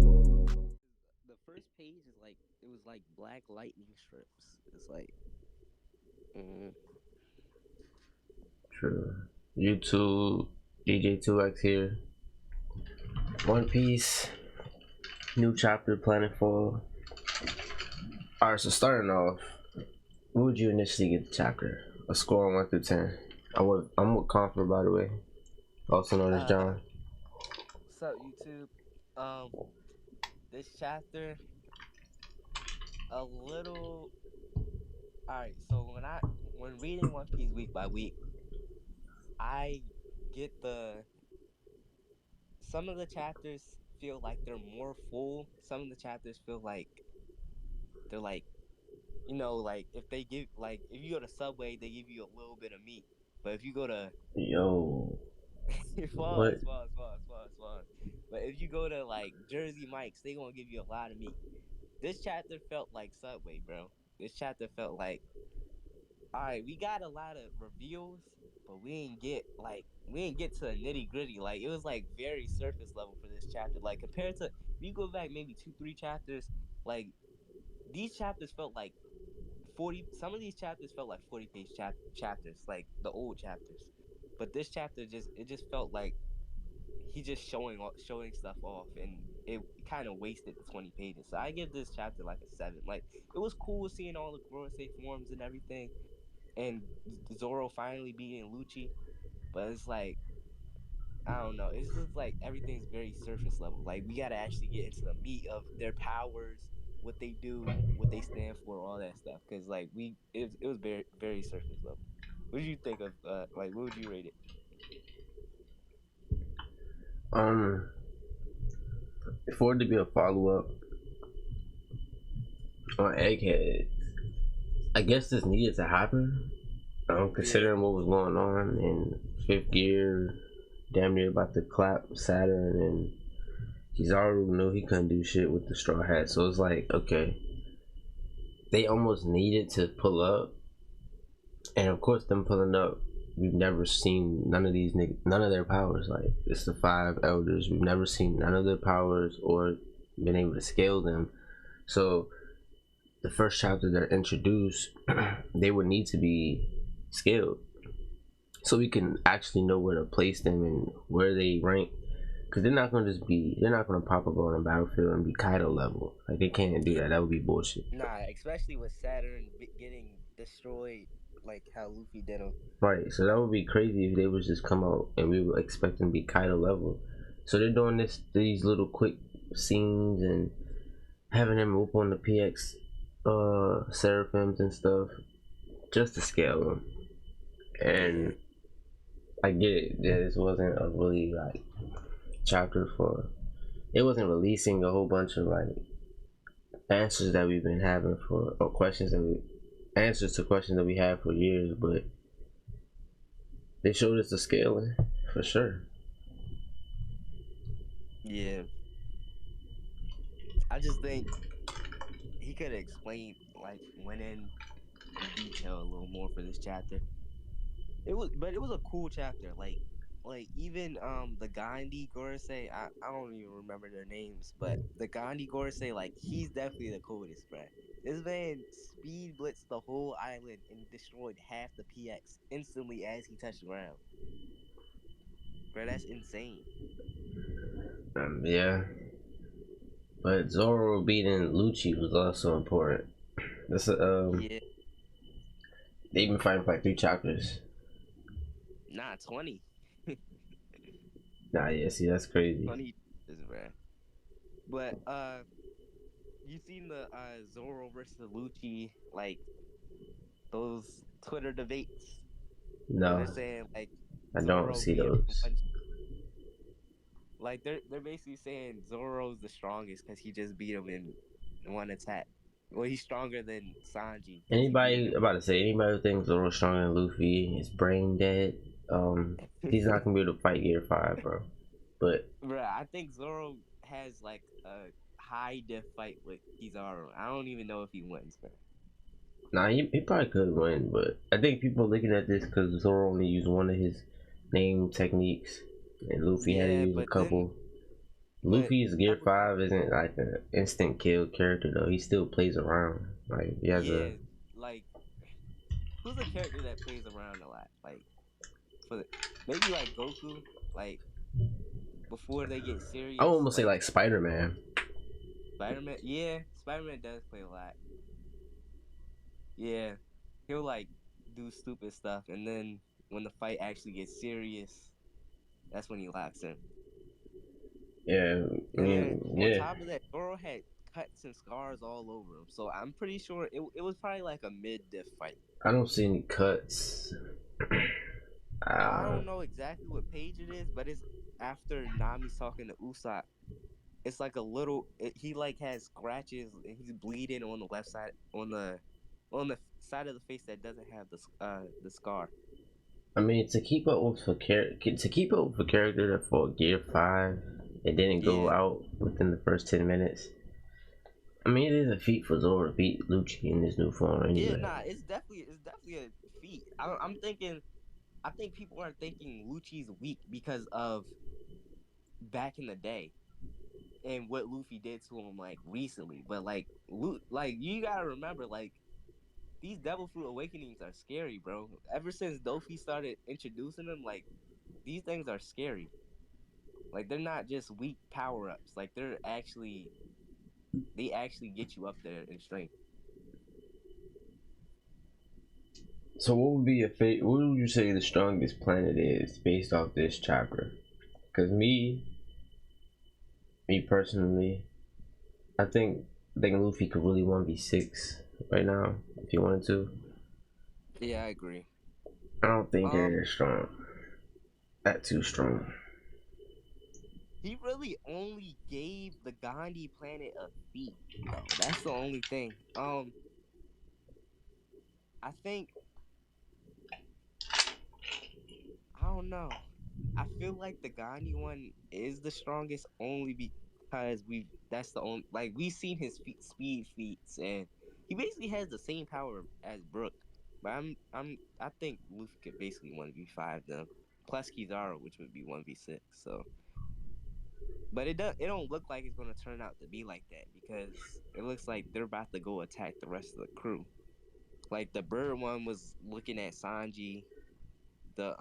The first page is like it was like black lightning strips. It's like, mm, True. YouTube, DJ2X here. One Piece, new chapter, Planetfall. Alright, so starting off, what would you initially get the chapter? A score on 1 through 10. I'm with Comfort, by the way, also known as uh, John. what's up, YouTube? Um, this chapter a little. All right, so when reading One Piece week by week, I get some of the chapters feel like they're more full. Some of the chapters feel like they're like, like if they give, like if you go to Subway, they give you a little bit of meat, but if you go to Yo, pause, what? pause, pause, pause, pause. But if you go to like Jersey Mike's, they gonna give you a lot of meat. This chapter felt like Subway, bro. This chapter felt like, all right, we got a lot of reveals, but we ain't get to the nitty gritty. Like it was like very surface level for this chapter. Like compared to if you go back maybe 2, 3 chapters, like these chapters felt like 40. Some of these chapters felt like 40-page chapters, like the old chapters. But this chapter just felt like he just showing stuff off, and it kind of wasted the 20 pages. So I give this chapter like a 7. Like it was cool seeing all the Gorosei forms and everything, and Zoro finally beating Lucci. But it's like I don't know. It's just like everything's very surface level. Like we gotta actually get into the meat of their powers, what they do, what they stand for, all that stuff. Cause like it was very very surface level. What did you think of like what would you rate it? Um, for it to be a follow up on Egghead, I guess this needed to happen. Yeah, Considering what was going on in Fifth Gear, damn near about to clap Saturn, and Kizaru knew he couldn't do shit with the Straw Hat. So it's like, okay, they almost needed to pull up, and of course, them pulling up, we've never seen none of these niggas, none of their powers. Like it's the 5 elders, we've never seen none of their powers or been able to scale them. So the first chapter they're introduced, they would need to be scaled so we can actually know where to place them and where they rank. Because they're not going to pop up on a battlefield and be Kaido level. Like, they can't do that. That would be bullshit. nah, especially with Saturn getting destroyed, like how Luffy did him. Right, so that would be crazy if they would just come out and we would expect them to be Kaido level. So they're doing these little quick scenes and having them whoop on the PX seraphims and stuff just to scale them. And I get it. This wasn't a really like chapter for. It wasn't releasing a whole bunch of like answers that we've been having for or answers to questions that we have for years, but they showed us the scaling for sure. Yeah, I just think he could have explained like went in detail a little more for this chapter. But it was a cool chapter. Like even the Gandhi Gorosei, I don't even remember their names, but the Gandhi Gorosei, like he's definitely the coolest, bruh. This man speed blitzed the whole island and destroyed half the PX instantly as he touched the ground. Bruh, that's insane. Yeah, but Zoro beating Lucci was also important. This Yeah, they've been fighting for like 3 chapters. nah, 20. Nah, yeah, see that's crazy. 20 is bruh. But you seen the Zoro versus Lucci, like those Twitter debates where they're No, saying like I don't Zoro see beat him in those. one. Like they're basically saying Zoro's the strongest because he just beat him in one attack. Well, he's stronger than Sanji because he beat him Anybody about to say anybody who thinks Zoro's stronger than Luffy is brain dead. He's in. not gonna be able to fight Gear 5, bro. But Bruh, I think Zoro has like a high diff fight with Kizaru. I don't even know if he wins, bro. Nah, he probably could win, but I think people are looking at this because Zoro only used one of his name techniques, and Luffy had to Yeah, use a but then, couple. but Luffy's Gear every, 5 isn't like an instant kill character though. He still plays around. Like he has a. yeah, like who's a character that plays around a lot? Like for the, maybe like Goku, like before they get I would serious, almost say like like Spider Man. Spider Man. Yeah, Spider Man does play a lot. Yeah, he'll like do stupid stuff, and then when the fight actually gets serious, that's when he locks in. Yeah, I And then mean, on yeah. top of that, Goro had cuts and scars all over him, so I'm pretty sure it was probably like a mid diff fight. I don't see any cuts. I Uh, don't know exactly what page it is, but it's after Nami's talking to Usopp. It's like a little. He like has scratches and he's bleeding on the left side on the side of the face that doesn't have the scar. I mean, to keep up with a character that for Gear 5, it didn't go Yeah, out within the first 10 minutes. I mean, it is a feat for Zoro to beat Lucci in this new form yeah, anyway. nah, it's definitely a feat. I'm thinking. I think people are thinking Lucci's weak because of back in the day and what Luffy did to him like recently. But like you gotta remember, like these Devil Fruit Awakenings are scary, bro. Ever since Dofi started introducing them, like these things are scary. Like they're not just weak power ups. Like they actually get you up there in strength. So, what would be a what would you say the strongest planet is based off this chapter? Because me personally, I think Luffy could really 1v6 right now if he wanted to. Yeah, I agree. I don't think they're Um, that strong. That too strong. he really only gave the Gandhi planet a feat, though. That's the only thing. I think I don't know. I feel like the Gandhi one is the strongest only because that's the only like we've seen his speed feats and he basically has the same power as Brook. But I think Luffy could basically 1v5 them. Plus Kizaru, which would be 1v6. So but it don't look like it's gonna turn out to be like that because it looks like they're about to go attack the rest of the crew. Like the bird one was looking at Sanji, the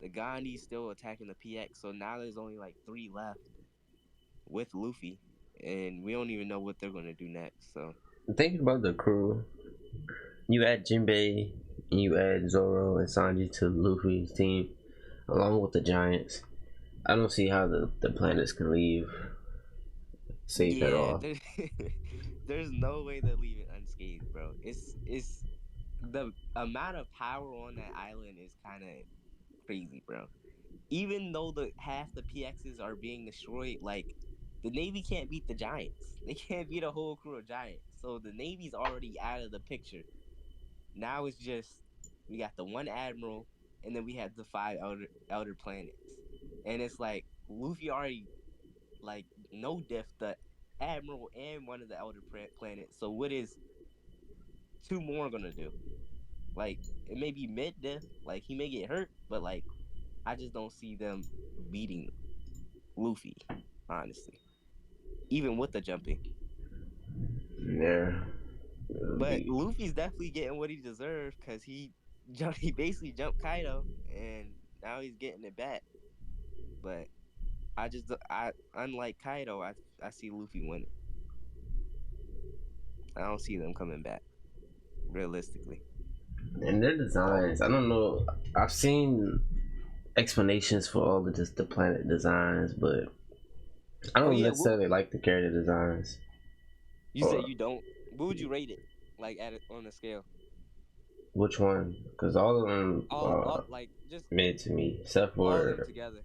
the Gandhi's still attacking the PX, so now there's only like three left with Luffy, and we don't even know what they're gonna do next. So Thinking about the crew, you add Jinbei, and you add Zoro and Sanji to Luffy's team, along with the Giants. I don't see how the planets can leave safe at yeah, all. there's no way they're leaving unscathed, bro. It's the amount of power on that island is kind of crazy, bro. Even though the half the PXs are being destroyed, like the Navy can't beat the Giants. They can't beat a whole crew of Giants. So the Navy's already out of the picture. Now it's just we got the one admiral, and then we have the five elder planets, and it's like Luffy already like no diff the admiral and one of the elder planets. So what is two more gonna do? Like it may be mid diff, like he may get hurt, but like I just don't see them beating Luffy, honestly, even with the jumping. Yeah, it'll But be. Luffy's definitely getting what he deserved because he basically jumped Kaido, and now he's getting it back. But I unlike Kaido, I see Luffy winning. I don't see them coming back realistically. And their Oh, designs, I don't know. I've seen explanations for all of the planet designs, but I oh don't yeah. necessarily like the character designs. You say Or you don't. What would you rate it? Like at it on a scale? which one? Because all of them All are like just mid to me, except all of them for. together.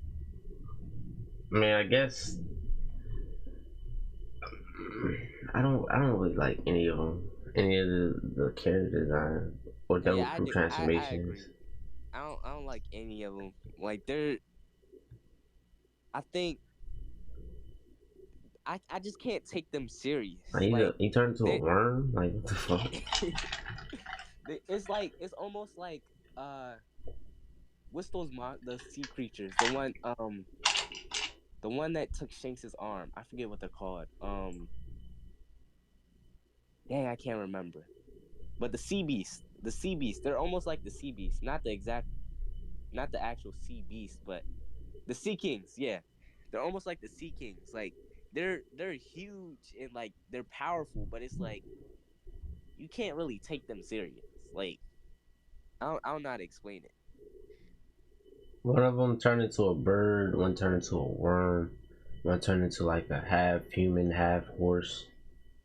I mean, I guess I don't really like any of them, any of the character design or double Yeah, crew I transformations. agree. I don't like any of them. Like they're I think I just can't take them serious. Like Like he turned into a they, worm. Like what the fuck? it's almost like what's those the sea creatures? The one that took Shanks's arm. I forget what they're called. Dang, I can't remember. But the sea beast, they're almost like the sea beast, not the actual sea beast, but the sea kings. Yeah, they're almost like the sea kings. Like they're huge and like they're powerful, but it's like you can't really take them serious. Like I don't know how to explain it. One of them turned into a bird. One turned into a worm. One turned into like a half human, half horse.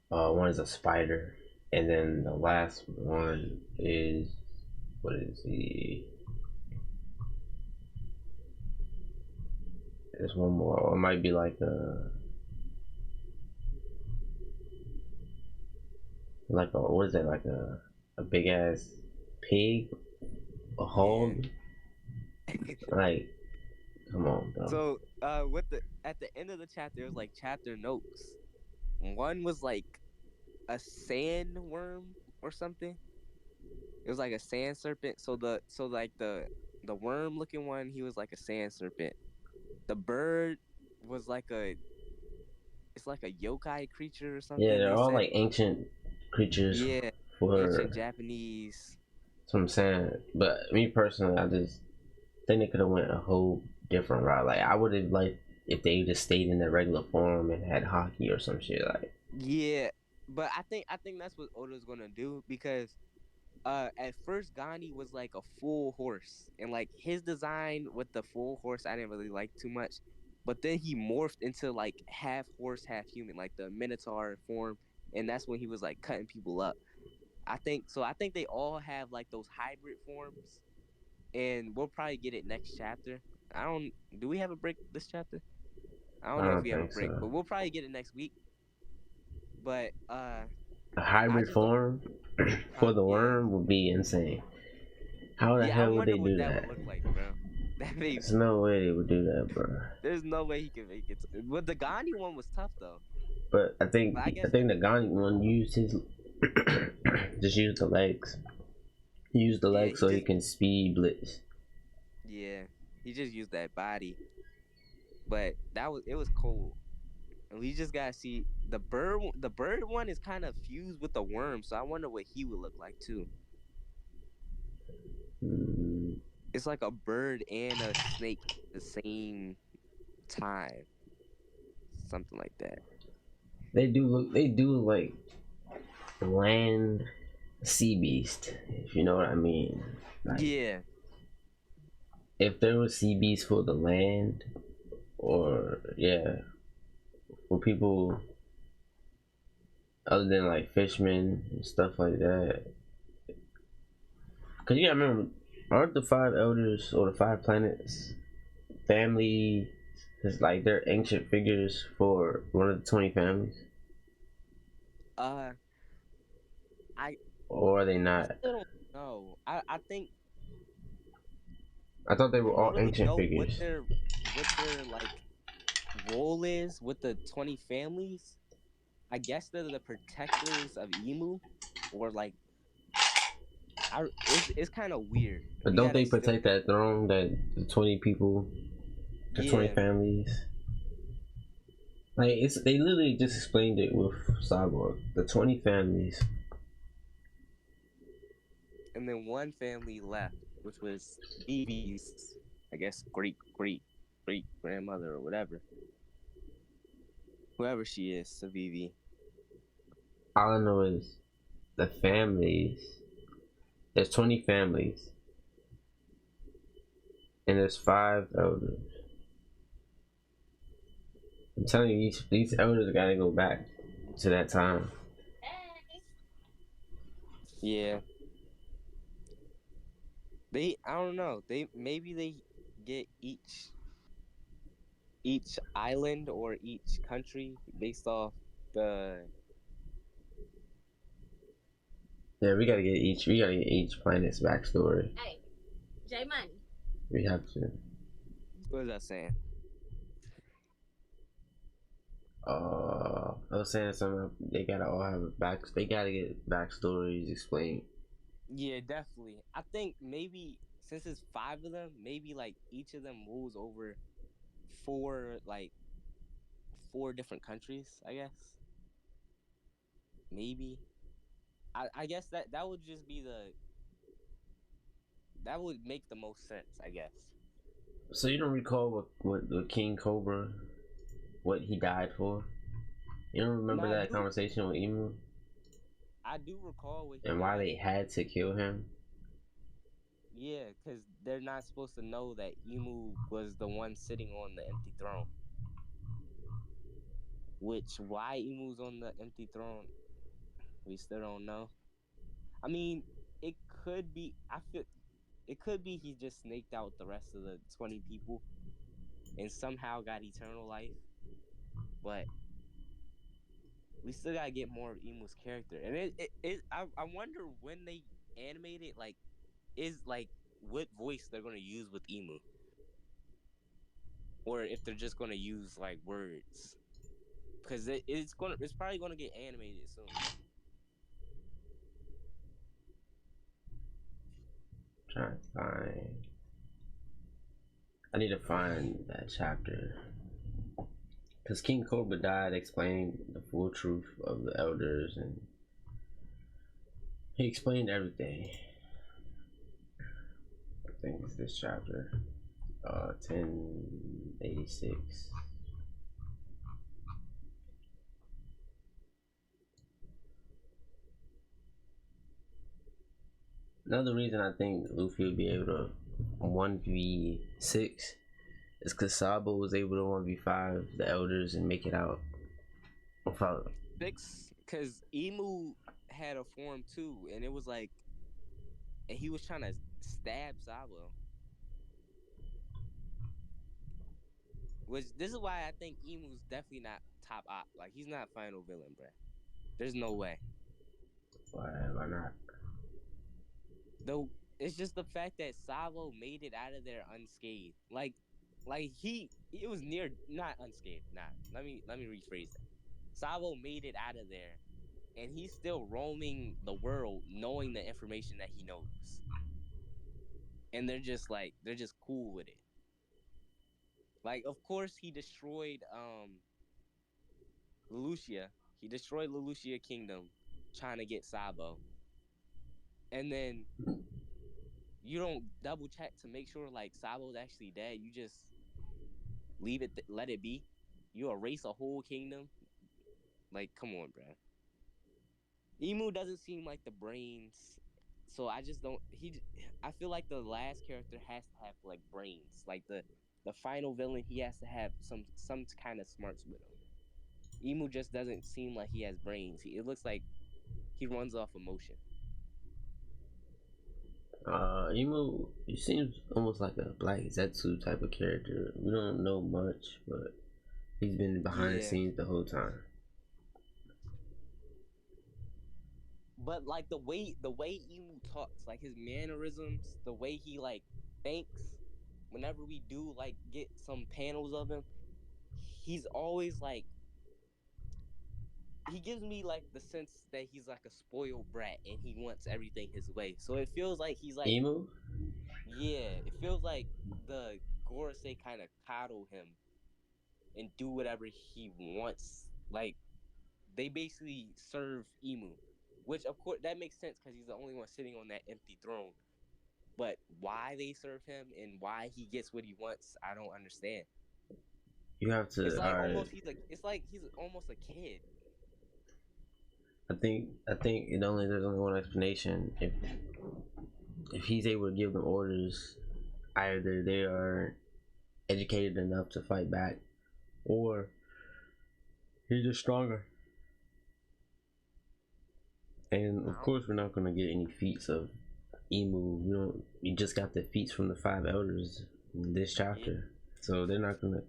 One is a spider, and then the last one is what is he? There's one more. Or it might be like a what is that? Like a big ass pig, a Yeah. hog. Like, come on, bro. So with the at the end of the chapter, it was like chapter notes. One was like a sandworm or something. It was like a sand serpent. So like the worm looking one, he was like a sand serpent. The bird was like a it's like a yokai creature or Yeah, something. they're They all said, like ancient creatures yeah, ancient for. Japanese. That's what I'm saying. But me personally, I just think they could have went a whole different route. Like I would have liked if they just stayed in their regular form and had hockey or some shit. Like Yeah, but I think that's what Oda's gonna do because at first Gandhi was like a full horse and like his design with the full horse I didn't really like too much, but then he morphed into like half horse half human like the minotaur form, and that's when he was like cutting people up. I think they all have like those hybrid forms, and we'll probably get it next chapter. I don't Do we have a break this chapter? I I don't know if don't we have a think break, so. but we'll probably get it next week. But A I hybrid just don't. form for Huh? the Yeah. worm would be insane. How the Yeah, I hell would they wonder what do that would that? look like, bro. That may There's no way they would do that, bro. There's no way he can make it. But the Gandhi one was tough though. But But I I guess think the Gandhi one used his just used the legs. He used the yeah, legs he so he just can speed blitz. yeah, he just used that body. But it was cool. And we just gotta see the bird. The bird one is kind of fused with the worm, so I wonder what he would look like too. Mm, It's like a bird and a snake at the same time, something like that. they do look. They do like land sea beast, if you know what I mean. Like Yeah, if there was sea beast for the land, or yeah, for people other than like fishmen and stuff like that. Cause you gotta remember, aren't the five elders or the five planets family? Is like they're ancient figures for one of the 20 families, uh, I or are they I not? still don't know. I think I thought they I were don't all really ancient know figures. what their like role is with the 20 families. I guess they're the protectors of Emu, or like it's kind of weird. But We don't they gotta still protect that throne that the 20 people, the 20 yeah, families? Like it's they literally just explained it with Cyborg. The 20 families. and then one family left, which was Vivi's, I guess great grandmother or whatever, whoever she is, to Vivi. All I know is the families. There's 20 families, and there's five elders. I'm telling you, these elders gotta go back to that time. Yeah, I don't know. They get each island or each country based off the Yeah, we gotta get each planet's backstory. Hey, J Money. We have to. What is that saying? I was saying something. They gotta all have a back. They gotta get backstories explained. Yeah, definitely. I think maybe since it's five of them, maybe like each of them rules over four four different countries. I guess maybe. I guess that would just be that would make the most sense. I guess. So you don't recall what King Cobra, what he died for? You don't No, remember that conversation with Emu I do recall what he and why died they for. had to kill him? Yeah, because they're not supposed to know that Emu was the one sitting on the empty throne. Which why Emu's on the empty throne, we still don't know. I mean, it could be. I feel it could be he just snaked out the rest of the 20 people and somehow got eternal life. But we still gotta get more of Emu's character, and I wonder when they animate it, like is like what voice they're gonna use with Emu, or if they're just gonna use like words, because it's probably gonna get animated soon. I'm trying to find. I need to find that chapter because King Cobra died explaining the full truth of the elders, and he explained everything. I think it's this chapter, 1086. Another reason I think Luffy would be able to 1v6 is because Sabo was able to 1v5 the elders and make it out without. Six, because Emu had a form too, and it was like, and he was trying to stab Sabo. Which this is why I think Emu's definitely not top op. Like he's not final villain, bruh. There's no way. Why not? Though it's just the fact that Sabo made it out of there unscathed. Like it was near not unscathed. Nah, let me rephrase that. Sabo made it out of there, and he's still roaming the world, knowing the information that he knows, and they're just cool with it. Like, of course, he destroyed Lelouchia. He destroyed Lelouchia Kingdom, trying to get Sabo, and then you don't double check to make sure like Sabo's actually dead. You just leave it, let it be. You erase a whole kingdom. Like, come on, bro. Emu doesn't seem like the brains, so I just don't. I feel like the last character has to have like brains. Like the final villain, he has to have some kind of smarts with him. Emu just doesn't seem like he has brains. It looks like he runs off emotion. Emu, he seems almost like a Black Zetsu type of character. We don't know much, but he's been behind the Yeah, scenes the whole time. but like the way Emu talks, like his mannerisms, the way he like thinks. Whenever we do like get some panels of him, he's always like he gives me like the sense that he's like a spoiled brat and he wants everything his way. So it feels like he's like, Emu? yeah, it feels like the Gorosei kind of coddle him and do whatever he wants. Like they basically serve Emu, which of course that makes sense because he's the only one sitting on that empty throne. But why they serve him and why he gets what he wants, I don't understand. You have It's to. like All right. almost it's like he's almost a kid. I think there's only one explanation. If he's able to give them orders, either they are educated enough to fight back, or he's just stronger. And of I course, we're not gonna get any feats of Emu. You know, we just got the feats from the five elders in this yeah, chapter, so they're not gonna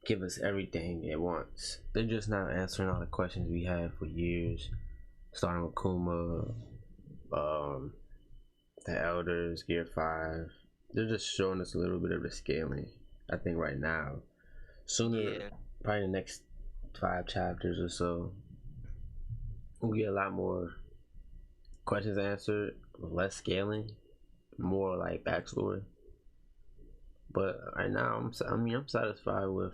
give us everything at once. They're just not answering all the questions we had for years, starting with Kuma, um, the elders, Gear 5. They're just showing us a little bit of the scaling. I think right now, sooner, yeah. probably the next 5 chapters or so, we get a lot more questions answered, less scaling, more like backstory. But right now, I'm satisfied with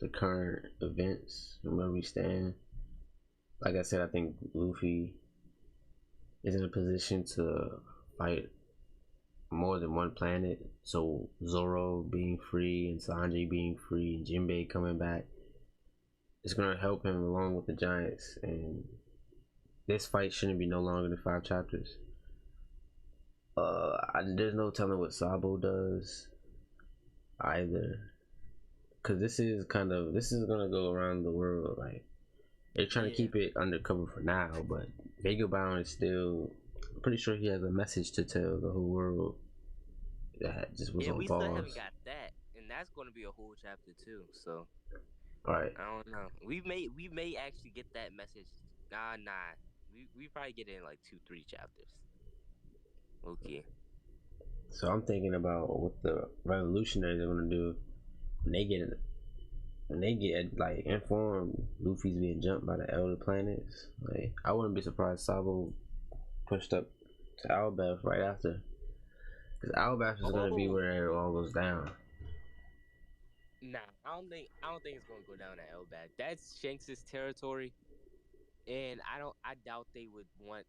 the current events and where we stand. Like I said, I think Luffy is in a position to fight more than one planet. So Zoro being free and Sanji being free and Jinbei coming back is gonna help him along with the Giants. And this fight shouldn't be no longer than 5 chapters. There's no telling what Sabo does either, because this is gonna go around the world. Like they're trying to Yeah. keep it undercover for now, but Vega Bound is still. I'm pretty sure he has a message to tell the whole world that just was Yeah, on we still haven't pause. got that, and that's going to be a whole chapter too. So All right. I don't know. We may actually get that message. Nah. We probably get it in like 2-3 chapters. Okay. So I'm thinking about what the revolutionaries are gonna do when they get like informed Luffy's being jumped by the elder planets. Like I wouldn't be surprised Sabo pushed up to Albath right after, because Albath is gonna be Oh where it all goes down. nah, I don't think it's gonna go down at Elbad. That's Shanks's territory, and I doubt they want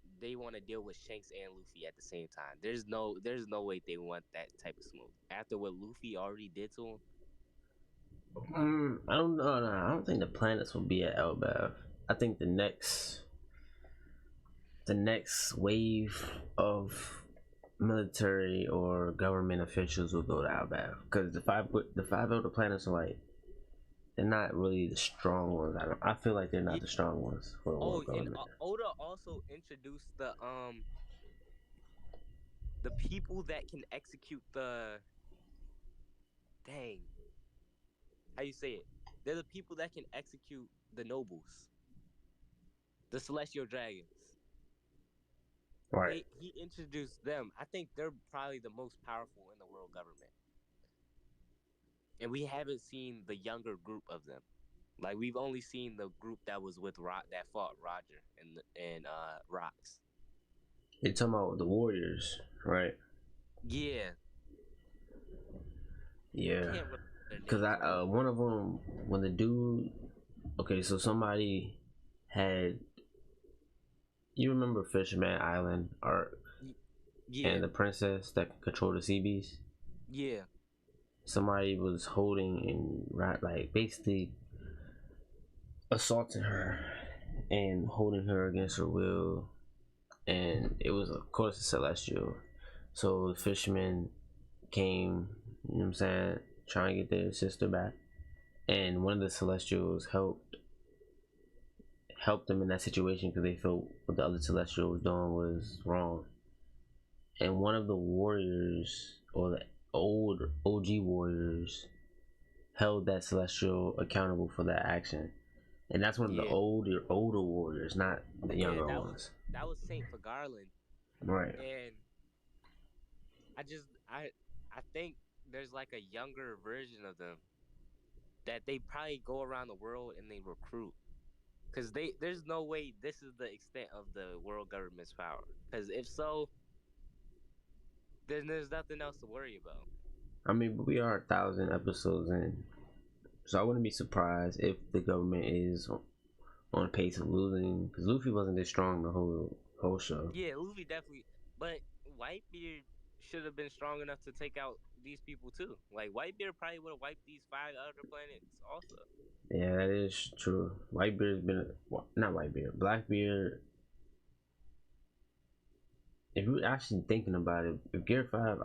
to deal with Shanks and Luffy at the same time. There's no way they want that type of smoke after what Luffy already did to him. I don't know. No, I don't think the planets will be at Elbath. I think the next wave of military or government officials will go to Elbath, because the five elder planets are like, they're not really the strong ones. I feel like they're Yeah. not the strong ones for the Oh, world and government. Oda also introduced the people that can execute the dang, how you say it? They're the people that can execute the nobles, the celestial dragons. Right. He introduced them. I think they're probably the most powerful in the world government, and we haven't seen the younger group of them. Like we've only seen the group that was with that fought Roger and Rocks. You're talking about the Warriors, right? Yeah, I Yeah. can't remember their Cause names though. one of them, when the dude, okay, so somebody had, you remember Fisherman Island arc Yeah, and the princess that could control the sea beast? yeah, Somebody was holding and like basically assaulting her and holding her against her will, and it was of course a celestial. So the fishermen came, you know what I'm saying, trying to get their sister back, and one of the celestials helped them in that situation because they felt what the other celestial was doing was wrong. And one of the warriors, or the old OG warriors, held that celestial accountable for that action. And that's one of the yeah, older warriors, not the yeah. younger That was ones. that was Saint for Garland, Right. and I just I think there's like a younger version of them that they probably go around the world and they recruit. Cause there's no way this is the extent of the world government's power. Cause if so, then there's nothing else to worry about. I mean, but we are 1,000 episodes in, so I wouldn't be surprised if the government is on pace of losing. Because Luffy wasn't this strong the whole show. Yeah, Luffy definitely, but Whitebeard should have been strong enough to take out these people too. Like Whitebeard probably would have wiped these 5 other planets also. Yeah, that is true. Whitebeard's been, not Whitebeard, Blackbeard. If you're actually thinking about it, if Gear 5,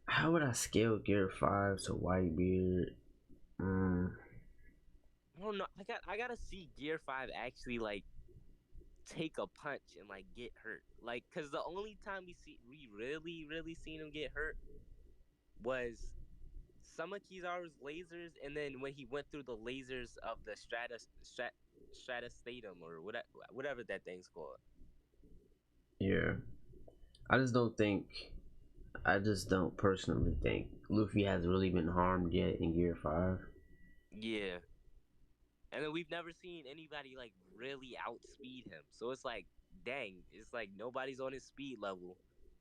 how would I scale Gear 5 to Whitebeard? Mm, I don't know. I gotta see Gear 5 actually like take a punch and like get hurt. Like, cause the only time we really seen him get hurt was some of Kizaru's lasers, and then when he went through the lasers of the Stratastatum or whatever that thing's called. yeah. I just don't think, I just don't personally think Luffy has really been harmed yet in Gear 5. Yeah, And then we've never seen anybody like really outspeed him. So it's like, dang, it's like nobody's on his speed level.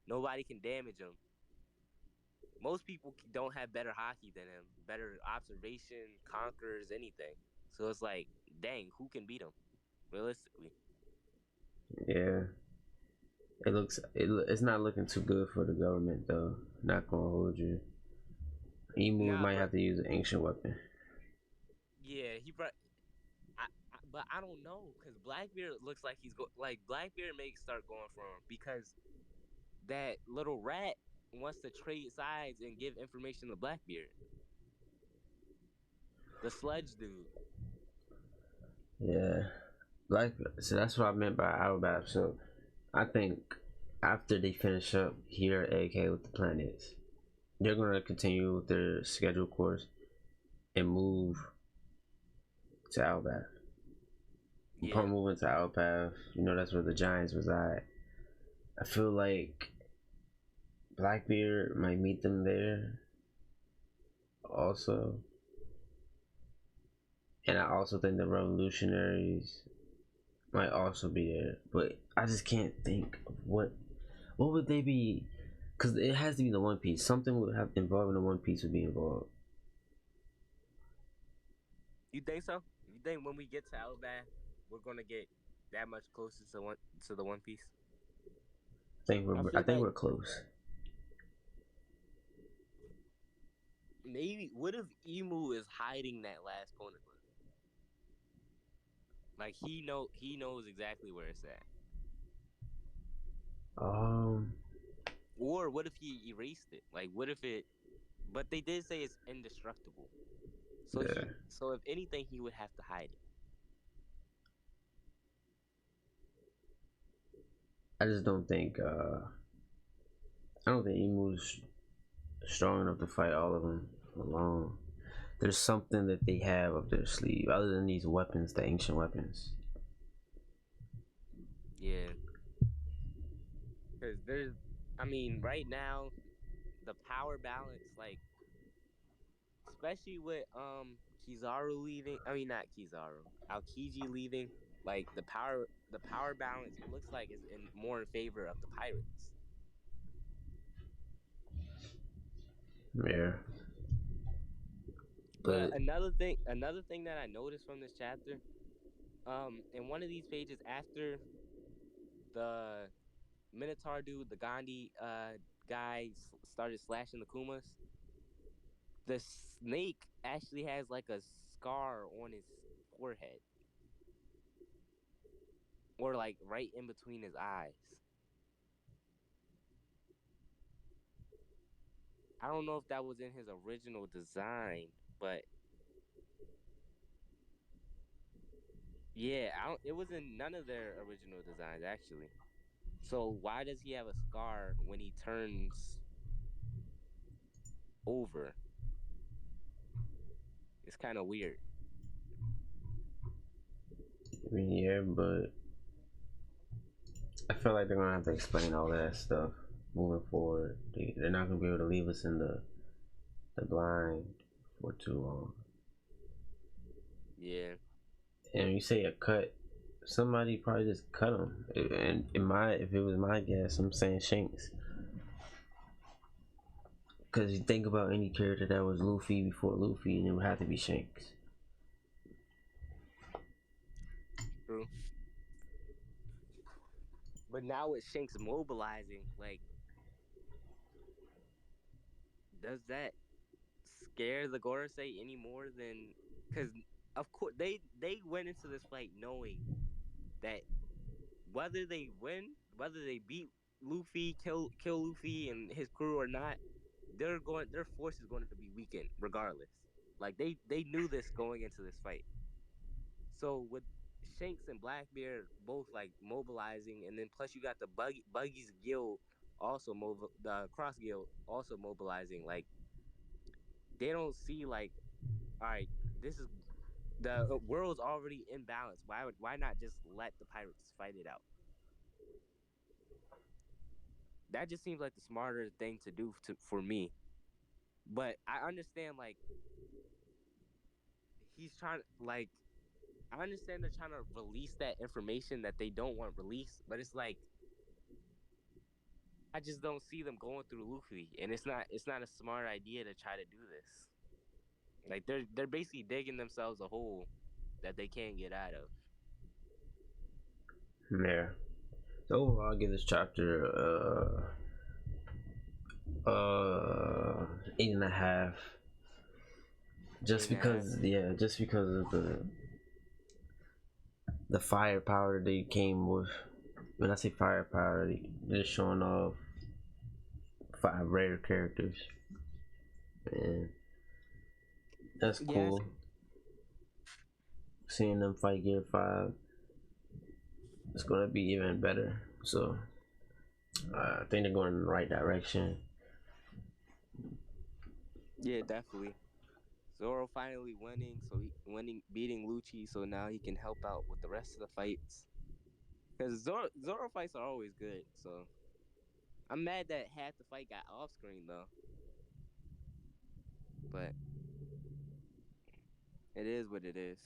Nobody can damage him. Most people don't have better hockey than him, better observation, conquers, anything. So it's like, dang, who can beat him realistically? Yeah, it's not looking too good for the government though. Not gonna hold you. Emu Nah, might but have to use an ancient weapon. yeah, but I don't know because Blackbeard looks like like Blackbeard may start going for him because that little rat wants to trade sides and give information to Blackbeard, the sludge dude. Yeah, like so that's what I meant by Outback. So I think after they finish up here at AK with the planets, they're gonna continue with their scheduled course and move to Outback. Upon Yeah, moving to Outpath, that's where the Giants reside. I feel like Blackbeard might meet them there also, and I also think the Revolutionaries might also be there. But I just can't think of what would they be? Because it has to be the One Piece. Something would have involving the One Piece would be involved. you think so? You think when we get to Outback, we're gonna get that much closer to the One Piece? I I feel think like we're close. maybe what if Emu is hiding that last poneglyph? Like he knows exactly where it's at. Um, Or what if he erased it? Like what if it? But they did say it's indestructible. yeah. So if anything, he would have to hide it. I just don't think. I don't think Emu's strong enough to fight all of them alone. There's something that they have up their sleeve other than these weapons, the ancient weapons. Yeah, because there's, I mean, right now the power balance, like especially with Kizaru leaving. I mean, not Kizaru, Aokiji leaving. Like the power balance looks like is in more in favor of the pirates. Yeah, But but another thing that I noticed from this chapter, in one of these pages after the Minotaur dude, the Gandhi guy started slashing the Kumas, the snake actually has like a scar on his forehead or like right in between his eyes. I don't know if that was in his original design, but yeah, it was in none of their original designs actually. So why does he have a scar when he turns over? It's kind of weird. I mean, yeah, but I feel like they're gonna have to explain all that stuff moving forward. They're not gonna be able to leave us in the blind for too long. Yeah, And when you say a cut, somebody probably just cut him. And if it was my guess, I'm saying Shanks. Because you think about any character that was Luffy before Luffy, and it would have to be Shanks. true. But now with Shanks mobilizing, like, does that scare the Gorosei any more than? Because of course they went into this fight knowing that whether they beat Luffy, kill Luffy and his crew or not, their force is going to be weakened regardless. Like they knew this going into this fight. So with Shanks and Blackbeard both like mobilizing, and then plus you got the Buggy's guild also the Cross Guild also mobilizing. Like they don't see like, all right, this is the world's already in balance. Why not just let the pirates fight it out? That just seems like the smarter thing to do for me. But I understand like he's trying like I understand they're trying to release that information that they don't want released, but it's like I just don't see them going through Luffy, and it's not a smart idea to try to do this. Like they're basically digging themselves a hole that they can't get out of. Yeah. So overall, I'll give this chapter 8.5. Eight Just and a half. because, yeah, just because of the firepower they came with. When I say firepower, they're showing off 5 rare characters, and that's Yes. cool. Seeing them fight Gear 5, it's gonna be even better. So I think they're going in the right direction. Yeah, definitely. Zoro finally winning, so he winning beating Lucci, so now he can help out with the rest of the fights. Because Zoro fights are always good, so I'm mad that half the fight got off screen though. But it is what it is.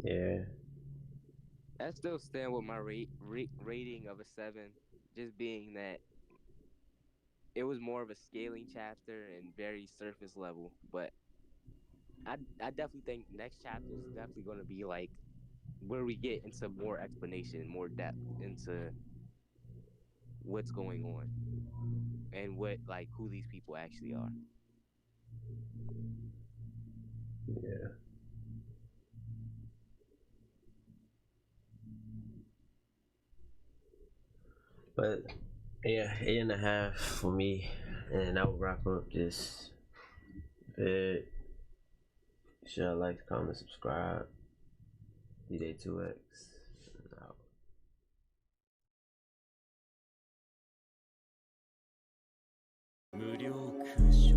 Yeah, I still stand with my rating of a 7, just being that it was more of a scaling chapter and very surface level. But I definitely think next chapter is definitely going to be like where we get into more explanation, more depth into what's going on and what like who these people actually are. yeah. But yeah, 8.5 for me, and that will wrap up this vid. Share, like, comment, subscribe. DJ2X. Out. 無料空襲